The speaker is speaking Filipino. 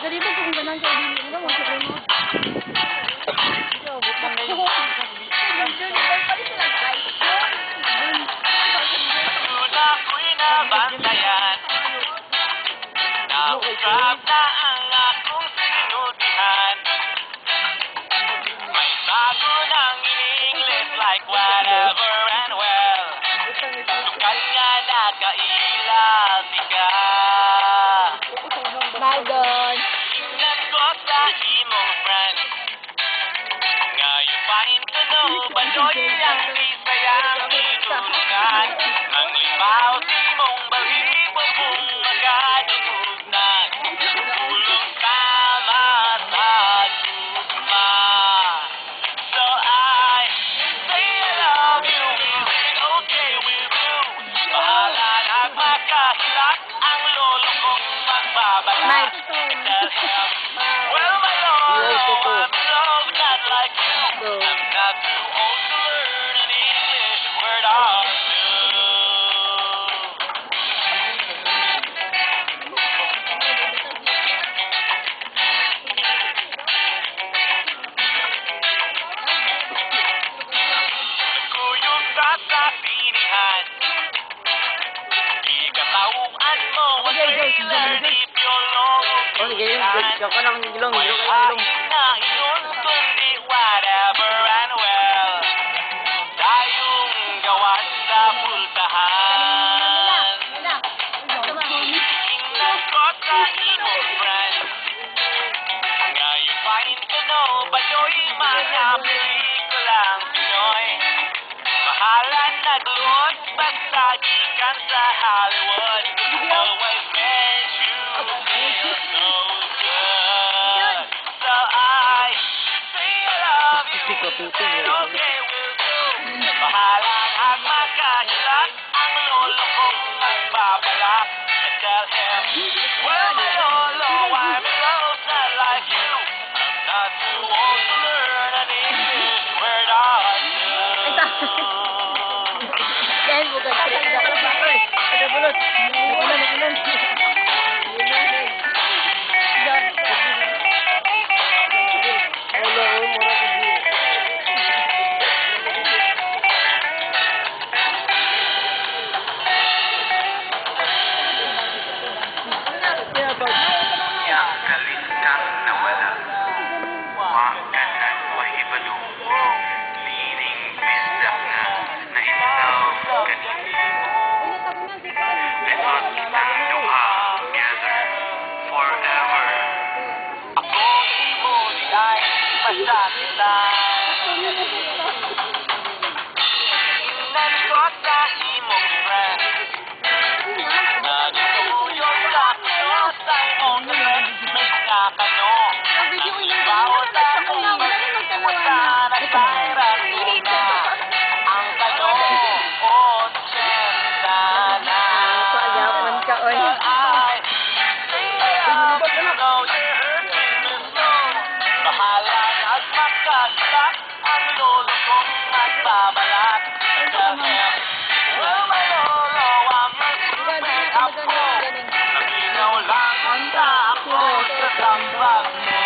Dari ba kung ganang kaibigan mo, sabi mo? Una ko'y nabantayan, nausap na ang akong sinultihan. May bago ng in-English like whatever and well. Tukal nga nakailaw ka. Magon. Tingnan ko sa imong friend. Ngayon pahin ko no, badoy ang di sayang tinulungan. Ang limaw di mong balibo kung magkadugugnan. Tulong sama sa tugma. So I say I love you, is it okay with you? Bahala na makahilak ang lolo kong magbabalik. Tell him, well my lolo, I'm in love not like you. I'm not too old to learn an English word or two. Nagkuyog ka sa sinihan. Ikatauan mo ang trailer ni Piolong Piolihan. May hain na iyon kundi whatever and well. Tayong gawan sa pultahan. Tingnan ko sa imong friend. Ngayon pahin ko no, bayoy mga pelikulang Pinoy. Bahala nagluot, basta gikan sa Hollywood. Always made you feel so good. So I say I love you, is it okay with you? Bahala na makahilak ang lolo kong magbabalak. And tell him, well my lolo, I'm in love not like you. I'm not too old to learn an English word or two. Yan, bukan cerita. Ada bulut. Ulan. Yang kalintang nawala, wakan at wahibalo, lining bisdak na naisaw kanina. Lisod kitang duha together forever. Ako imo di ay masakitan. Tingnan ko sa imong friend. Nagtuyog sa kuno sa imong galit. May kakano. Ang ibaw sa kong magkukuta na sayran una. Ang kano o siyenta na. Payaman ka, oy. I say I love you, though you're hurting me so. Bahala na at magkagilak ang lolo kong magbabalak. Tell him, well my lolo, I'm your stupid apo. Naminaw lang ang ako sa tambag mo.